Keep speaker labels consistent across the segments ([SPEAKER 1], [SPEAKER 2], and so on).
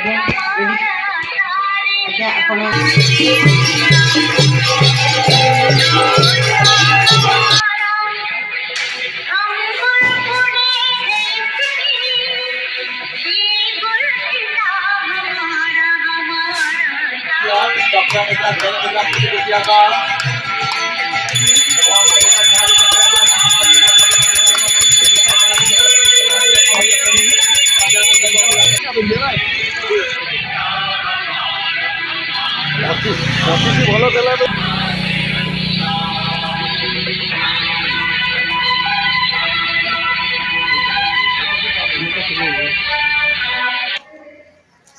[SPEAKER 1] ଆଜ୍ଞା ଆପଣ
[SPEAKER 2] ଭଲ ଦେଲା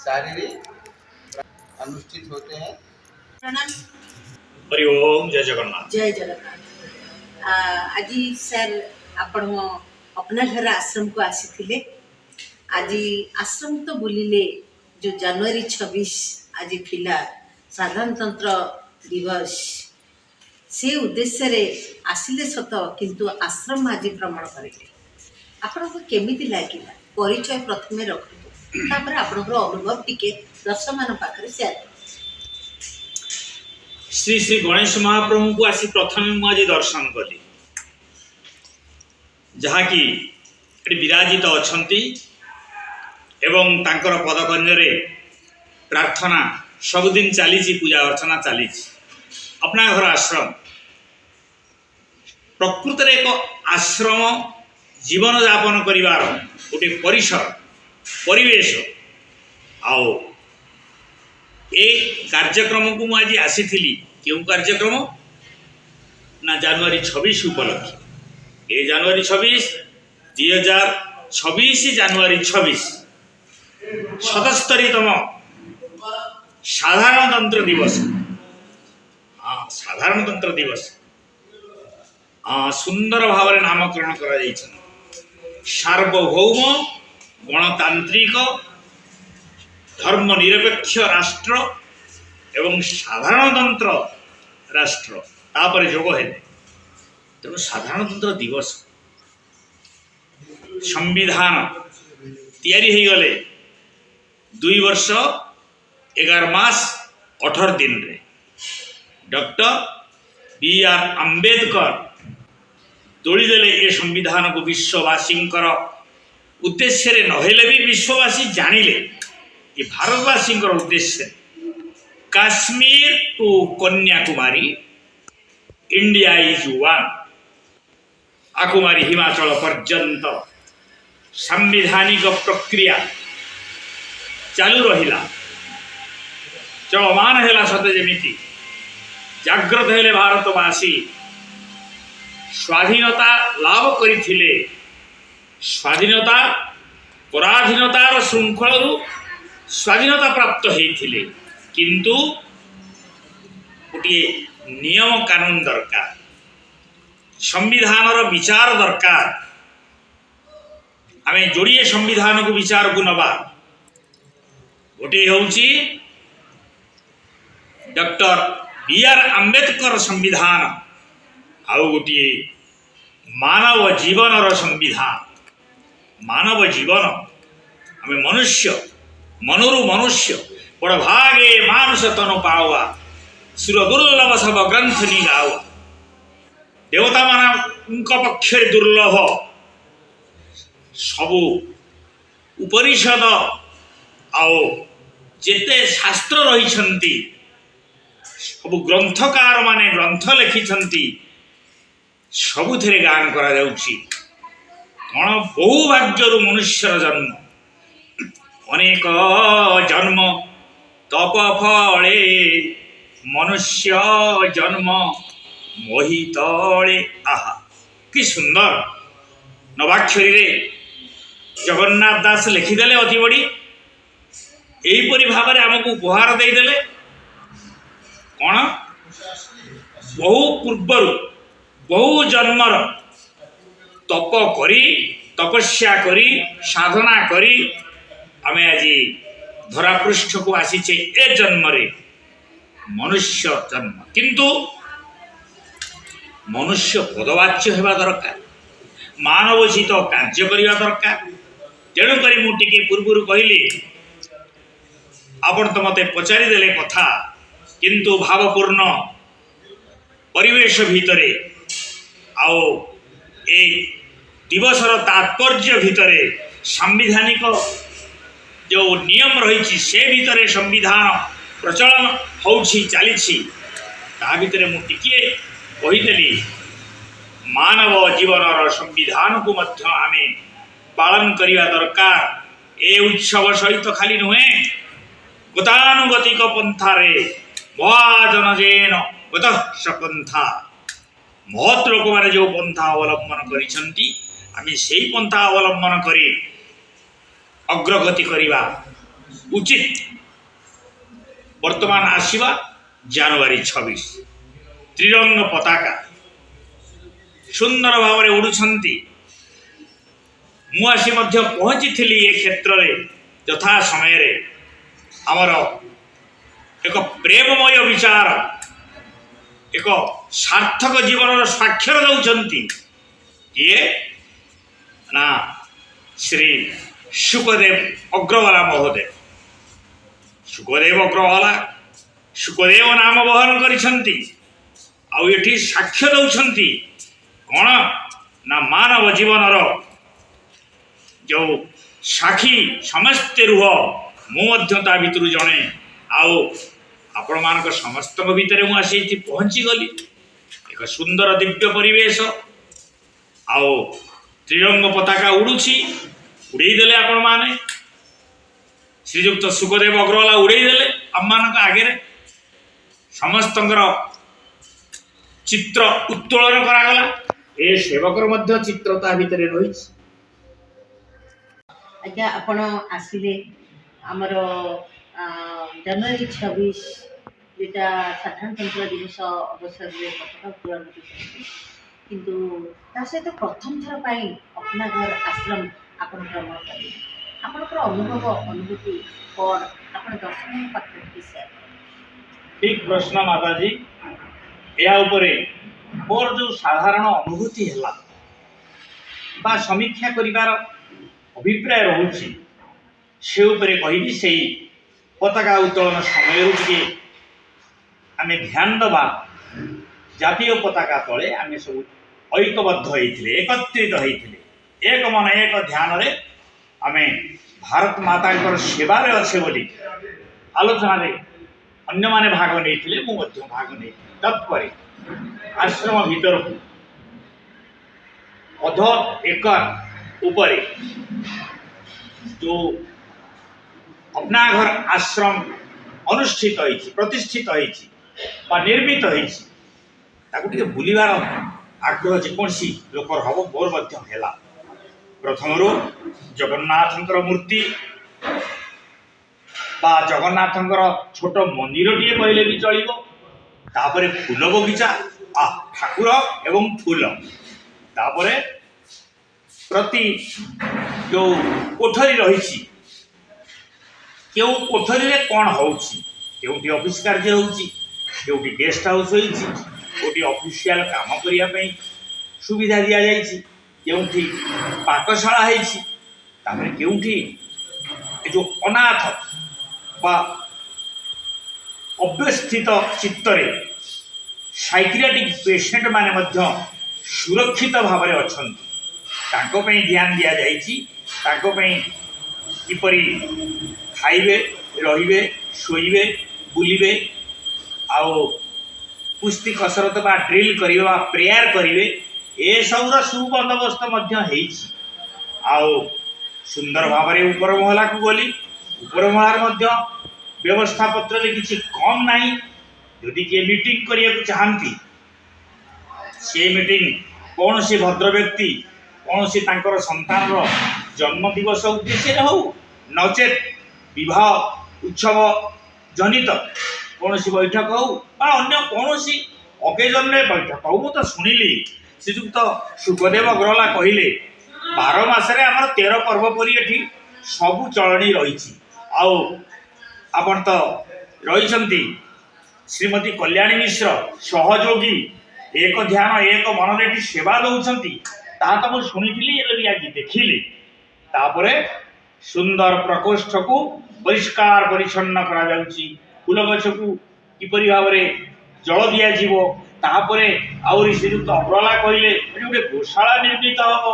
[SPEAKER 3] शारीरिक अनुष्ठित होते हैं।
[SPEAKER 1] प्रणाम।
[SPEAKER 4] हरि ओम जय जगन्नाथ।
[SPEAKER 1] जय जगन्नाथ। आज सर आपण अपना घर आश्रम को आसी आज आश्रम तो बुलिले जो जनवरी 26 आज थिला साधारणतंत्र दिवस से उद्देश्य रे आसिले सत किंतु आश्रम आज भ्रमण करेंगे आपको केमिति लागिला परिचय प्रथमे रखु तापर आपनकर अनुभव टिके दर्शक मान पाखरे शेयर
[SPEAKER 4] श्री श्री गणेश महाप्रभु को आसी प्रथम मुझे दर्शन कली जहाँकि विराजित अछंती एवं तांकर पदकंजरे प्रार्थना सबुदिन चली पूजा अर्चना चली अपना घर आश्रम प्रकृत एक आश्रम जीवन यापन करिवार गोटे परिसर परिवेश आओ ए कार्यक्रम को मुझे आसी क्यों कार्यक्रम ना जनवरी 26 उपलक्षे ए जनवरी 26 2026 जनवरी 26 77तम साधारणतंत्र दिवस। साधारणतंत्र दिवस सुंदर भाव में नामकरण करा सार्वभौम गणतांत्रिक धर्मनिरपेक्ष राष्ट्र एवं साधारणतंत्र राष्ट्र तापर जोग है तेणु साधारणतंत्र दिवस संविधान तैयारी हो गले 2 वर्ष 11 मास 18 दिन रे डॉक्टर B.R. अम्बेडकर तोड़ीदेले ये संविधान को विश्ववासी उद्देश्य रे नहेले भी विश्ववासी जानिले ये भारतवासी उद्देश्य Kashmir to Kanyakumari India is one आकुमारी हिमाचल पर्यंत सांविधानिक प्रक्रिया चालू रहिला चलमान है सते जमीती जाग्रत हेले भारतवासी स्वाधीनता लाभ करथिले स्वाधीनता पराधीनतार श्रृंखल स्वाधीनता प्राप्त होइथिले किंतु गोटे नियम कानून दरकार संविधान विचार दरकार आम जोड़िए संविधान को विचार को नवा गोटे होउची डॉक्टर B.R. अम्बेडकर संविधान आउ गोटे मानव जीवन संविधान मानव जीवन आम मनुष्य मनरु मनुष्य बड़ भागे मानुष तनु पावा सुर दुर्लभ सब ग्रंथ निगावा देवता मान पक्ष दुर्लभ सबु उपनिषद आओ जेते शास्त्र रही सब ग्रंथकार माने ग्रंथ लिखिछंती सबुथिरे गान करा जाउची कौन बहु भाग्यरु मनुष्यर जन्म अनेक जन्म तप फले मनुष्य जन्म मोहितले आहा कि सुंदर नवाक्षरी रे जगन्नाथ दास लिखिदेले अति बड़ी यहीपरि भाव में आमको उपहार देदेले कौन बहु पूर्वर बहु जन्मर तप करी तपस्या करी साधना करी आमे आज धरापृष्ठ को आसीचे ए जन्म रे मनुष्य जन्म किंतु मनुष्य पदवाच्य होगा दरकार मानवोचित कार्य करने दरकार तेणुक मुझे पूर्व कहली ଆପଣ ତ ମୋତେ ପଚାରିଦେଲେ କଥା, କିନ୍ତୁ ଭାବପୂର୍ଣ୍ଣ ପରିବେଶ ଭିତରେ ଆଉ ଏ ଦିବସର ତାତ୍ପର୍ଯ୍ୟ ଭିତରେ ସାମ୍ବିଧାନିକ ଯେଉଁ ନିୟମ ରହିଛି ସେ ଭିତରେ ସମ୍ବିଧାନ ପ୍ରଚଳନ ହେଉଛି ଚାଲିଛି। ତା ଭିତରେ ମୁଁ ଟିକିଏ କହିଦେଲି, ମାନବ ଜୀବନର ସମ୍ବିଧାନକୁ ମଧ୍ୟ ଆମେ ପାଳନ କରିବା ଦରକାର। ଏ ଉତ୍ସବ ସହିତ ଖାଲି ନୁହେଁ, ଗତାନୁଗତିକ ପନ୍ଥାରେ ମହାଜନ ଯେନ ଗତଃ ପନ୍ଥା, ମହତ୍ ଲୋକମାନେ ଯେଉଁ ପନ୍ଥା ଅବଲମ୍ବନ କରିଛନ୍ତି ଆମେ ସେଇ ପନ୍ଥା ଅବଲମ୍ବନ କରି ଅଗ୍ରଗତି କରିବା ଉଚିତ। ବର୍ତ୍ତମାନ ଆସିବା ଜାନୁଆରୀ 26, ତ୍ରିରଙ୍ଗ ପତାକା ସୁନ୍ଦର ଭାବରେ ଉଡ଼ୁଛନ୍ତି। ମୁଁ ଆସି ମଧ୍ୟ ପହଞ୍ଚିଥିଲି ଏ କ୍ଷେତ୍ରରେ ଯଥା ସମୟରେ। ଆମର ଏକ ପ୍ରେମମୟ ବିଚାର, ଏକ ସାର୍ଥକ ଜୀବନର ସ୍ୱାକ୍ଷର ଦେଉଛନ୍ତି କିଏ ନା ଶ୍ରୀ ସୁକଦେବ ଅଗ୍ରୱାଲା ମହୋଦୟ। ସୁକଦେବ ଅଗ୍ରୱାଲା ସୁକଦେବ ନାମ ବହନ କରିଛନ୍ତି, ଆଉ ଏଠି ସାକ୍ଷ୍ୟ ଦେଉଛନ୍ତି କ'ଣ ନା ମାନବ ଜୀବନର ଯେଉଁ ସାକ୍ଷୀ ସମସ୍ତେ ରୁହ, ମୁଁ ମଧ୍ୟ ତା ଭିତରୁ ଜଣେ। ଆଉ ଆପଣମାନଙ୍କ ସମସ୍ତଙ୍କ ଭିତରେ ମୁଁ ଆସି ଏଠି ପହଞ୍ଚିଗଲି। ଏକ ସୁନ୍ଦର ଦିବ୍ୟ ପରିବେଶ, ଆଉ ତ୍ରିରଙ୍ଗ ପତାକା ଉଡ଼ୁଛି। ଉଡ଼େଇ ଦେଲେ ଆପଣମାନେ, ଶ୍ରୀଯୁକ୍ତ ସୁକଦେବ ଅଗ୍ରୱାଲା ଉଡ଼େଇ ଦେଲେ ଆମମାନଙ୍କ ଆଗରେ। ସମସ୍ତଙ୍କର ଚିତ୍ର ଉତ୍ତୋଳନ କରାଗଲା। ଏ ସେବକର ମଧ୍ୟ ଚିତ୍ର ତା ଭିତରେ ରହିଛି।
[SPEAKER 1] ଆଜ୍ଞା, ଆପଣ ଆସିଲେ ଆମର ଜାନୁଆରୀ 26 যেটা ସାଧାରଣତନ୍ତ୍ର ଦିବସ ଅବସରରେ ପତାକା ଉତ୍ତୋଳନ କରିଛନ୍ତି, କିନ୍ତୁ ତା ସହିତ ପ୍ରଥମ ଥର ପାଇଁ ଅପନାଘର ଆଶ୍ରମ ଆପଣ ଭ୍ରମଣ କରିବେ। ଆପଣଙ୍କର ଅନୁଭୂତି କ'ଣ ଆପଣ ଦର୍ଶକଙ୍କ ପାଖରେ ଟିକେ ସେୟାର କରନ୍ତୁ।
[SPEAKER 4] ଠିକ୍ ପ୍ରଶ୍ନ ମାତାଜୀ। ଏହା ଉପରେ ମୋର ଯେଉଁ ସାଧାରଣ ଅନୁଭୂତି ହେଲା ବା ସମୀକ୍ଷା କରିବାର ଅଭିପ୍ରାୟ ରହୁଛି ସେ ଉପରେ କହିବି। ସେଇ ପତାକା ଉତ୍ତୋଳନ ସମୟରୁ ଟିକେ ଆମେ ଧ୍ୟାନ ଦେବା। ଜାତୀୟ ପତାକା ତଳେ ଆମେ ସବୁ ଐକ୍ୟବଦ୍ଧ ହୋଇଥିଲେ, ଏକତ୍ରିତ ହୋଇଥିଲେ, ଏକ ମନ ଏକ ଧ୍ୟାନରେ ଆମେ ଭାରତ ମାତାଙ୍କର ସେବାରେ ଅଛେ ବୋଲି ଆଲୋଚନାରେ ଅନ୍ୟମାନେ ଭାଗ ନେଇଥିଲେ, ମୁଁ ମଧ୍ୟ ଭାଗ ନେଇଥିଲି। ତତ୍ପରେ ଆଶ୍ରମ ଭିତରକୁ ଅଧ ଏକର ଉପରେ ଯେଉଁ ଅପନାଘର ଆଶ୍ରମ ଅନୁଷ୍ଠିତ ହୋଇଛି, ପ୍ରତିଷ୍ଠିତ ହୋଇଛି ବା ନିର୍ମିତ ହୋଇଛି, ତାକୁ ଟିକେ ବୁଲିବାର ଆଗ୍ରହ ଯେକୌଣସି ଲୋକର ହେବ, ମୋର ମଧ୍ୟ ହେଲା। ପ୍ରଥମରୁ ଜଗନ୍ନାଥଙ୍କର ମୂର୍ତ୍ତି ବା ଜଗନ୍ନାଥଙ୍କର ଛୋଟ ମନ୍ଦିରଟିଏ କହିଲେ ବି ଚଳିବ। ତାପରେ ଫୁଲ ବଗିଚା, ଠାକୁର ଏବଂ ଫୁଲ। ତାପରେ ପ୍ରତି ଯେଉଁ କୋଠରୀ ରହିଛି, କେଉଁ କୋଠରୀରେ କ'ଣ ହେଉଛି, କେଉଁଠି ଅଫିସ୍ କାର୍ଯ୍ୟ ହେଉଛି, କେଉଁଠି ଗେଷ୍ଟ ହାଉସ୍ ହୋଇଛି, କେଉଁଠି ଅଫିସିଆଲ କାମ କରିବା ପାଇଁ ସୁବିଧା ଦିଆଯାଇଛି, କେଉଁଠି ପାକଶାଳା ହେଇଛି, ତାପରେ କେଉଁଠି ଏ ଯେଉଁ ଅନାଥ ବା ଅବ୍ୟବସ୍ଥିତ ଚିତ୍ତରେ ସାଇକ୍ରିଆଟିକ୍ ପେସେଣ୍ଟମାନେ ମଧ୍ୟ ସୁରକ୍ଷିତ ଭାବରେ ଅଛନ୍ତି, ତାଙ୍କ ପାଇଁ ଧ୍ୟାନ ଦିଆଯାଇଛି। ତାଙ୍କ ପାଇଁ କିପରି ଖାଇବେ, ରହିବେ, ଶୋଇବେ, ବୁଲିବେ, ଆଉ କୁସ୍ତି କସରତ ବା ଡ୍ରିଲ୍ କରିବେ ବା ପ୍ରେୟାର କରିବେ, ଏସବୁର ସୁବନ୍ଦୋବସ୍ତ ମଧ୍ୟ ହେଇଛି। ଆଉ ସୁନ୍ଦର ଭାବରେ ଉପର ମହଲାକୁ ଗଲି। ଉପର ମହଲାରେ ମଧ୍ୟ ବ୍ୟବସ୍ଥା ପତ୍ରରେ କିଛି କମ୍ ନାହିଁ। ଯଦି କିଏ ମିଟିଂ କରିବାକୁ ଚାହାନ୍ତି, ସେ ମିଟିଂ କୌଣସି ଭଦ୍ର ବ୍ୟକ୍ତି କୌଣସି ତାଙ୍କର ସନ୍ତାନର ଜନ୍ମଦିବସ ଉଦ୍ଦେଶ୍ୟରେ ହେଉ, ନଚେତ୍ ବିବାହ ଉତ୍ସବ ଜନିତ କୌଣସି ବୈଠକ ହେଉ ବା ଅନ୍ୟ କୌଣସି ଅକେଜନରେ ବୈଠକ ହେଉ। ମୁଁ ତ ଶୁଣିଲି ଶ୍ରୀଯୁକ୍ତ ସୁକଦେବ ଅଗ୍ରୱାଲା କହିଲେ 12 ମାସରେ ଆମର 13 ପର୍ବ ପରି ଏଠି ସବୁ ଚଳଣି ରହିଛି। ଆଉ ଆପଣ ତ ରହିଛନ୍ତି ଶ୍ରୀମତୀ କଲ୍ୟାଣୀ ମିଶ୍ର ସହଯୋଗୀ, ଏକ ଧ୍ୟାନ ଏକ ମନରେ ଏଠି ସେବା ଦେଉଛନ୍ତି। ତାହା ତ ମୁଁ ଶୁଣିଥିଲି, ଏବେ ବି ଆଜି ଦେଖିଲି। ତାପରେ सुंदर प्रकोष्ठ को परिष्कार परिच्छन्न करा जाउची फूल गछ को किपरि भाव जल दिया जीवो तापरे आउरी श्रीयुक्त अग्रवाला कहले एठी गोटे गोशाला निर्मित हबो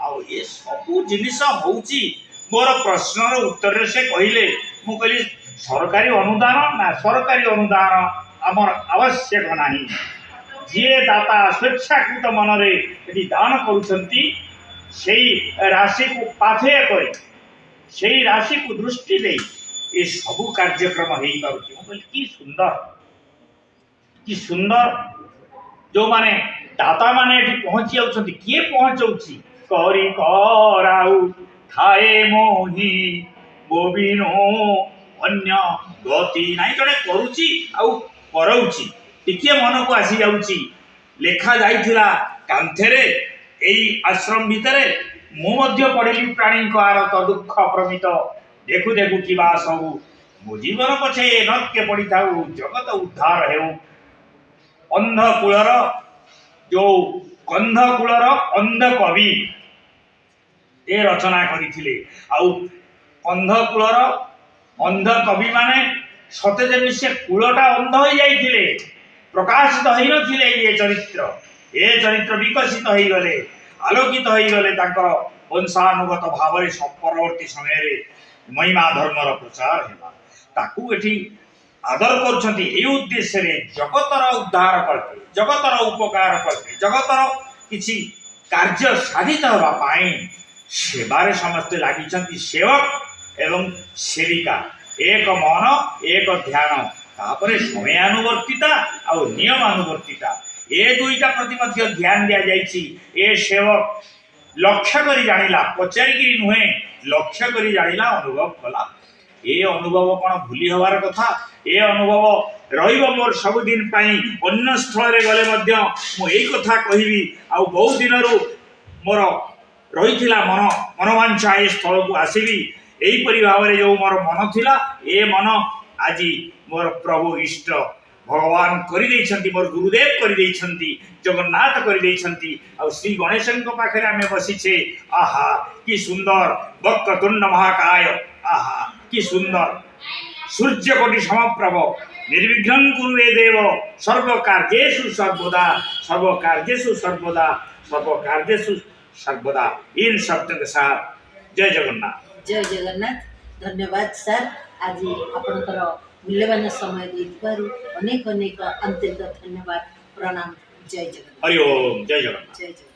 [SPEAKER 4] आउ ये सबु जिनिस होउची मोर प्रश्नर उत्तर से कहले मु कहली सरकारी अनुदान ना सरकारी अनुदान आमर आवश्यक नाही जे दाता स्वेच्छाकृत मनरे यदि दान करुछंती सेही राशि को पाथेय करे सेही राशि को दृष्टि दे ये सबु कार्यक्रम हो पारुछि मु कहली कि सुंदर जो माने दाता माने एठी पहुंची जाउछंती किए पहुंचौछि करी कराउ थाए मोही बोबिनो अन्य गति नाही जड़े करुछि आउ करौछि टिके मन को आसी जाउछि लेखा जाइथिला कांथेरे एई आश्रम भितरे मु मध्य पढ़िली प्राणी को आरत दुख प्रमित देखु देखु किबा सबु मो जीवन पछे नत्य पड़ी थाउ जगत उद्धार हेउ अंधकूलर जो कंधकूलर अंध कवि ए रचना करिथिले आउ कंधकूलर अंध कवि माने सते जेमि से कूलटा अंध हो जाइथिले प्रकाशित होई नथिले ये चरित्र विकसित होई गले आलोकित होई गले ताकर वंशानुगत भावरे परवर्ती समय रे महिमा धर्मर प्रचार हेबा ताकू एठी आदर करछंती ए उद्देश्य रे जगतर उद्धार करते जगतर उपकार करते जगतर किछि कार्य साधित होबा पाई सेवारे समस्त लागिछंती सेवक एवं सेविका एक मन एक ध्यान तापरे समयानुवर्तिता और नियमानुवर्तिता ए दुईटा प्रति मध्य ध्यान दिया जाइछि ए सेवक लक्ष्य करी जानिला पचारिकी नुहे लक्ष्य करी जानिला अनुभव कला ए अनुभव कौन भूली हबार कथा ए अनुभव रहिब मोर सबुदिन पाई अन्य स्थल रे गले मध्य मु एई कथा कहिबी आ बहुत दिन रु मोर रहिथिला मन मनोवांछा ए स्थल को आसीबी एई परि भावरे जो मोर मन थिला ए मन आजी मोर प्रभु इष्ट भगवान करि दैछंती मोर गुरुदेव करि दैछंती जगन्नाथ करि दैछंती आ श्री गणेशन को पाखरे आमे बसिछे आहा कि सुंदर वक्रतुंड महाकाय आहा कि सुंदर सूर्य कोटि समप्रभ निर्विघ्नं कुरु देव सर्व कार्येषु सर्वदा सर्व कार्येषु सर्वदा सर्व कार्येषु सर्वदा इन शब्द के साथ जय जगन्नाथ।
[SPEAKER 1] जय जगन्नाथ। धन्यवाद सर आज आपणकर मूल्यवान समय देइथिबारु अनेक अनेक आंतरिक धन्यवाद प्रणाम। जय जगन्नाथ।
[SPEAKER 4] हरि ओम जय जगन्नाथ।
[SPEAKER 1] जय जगन्नाथ।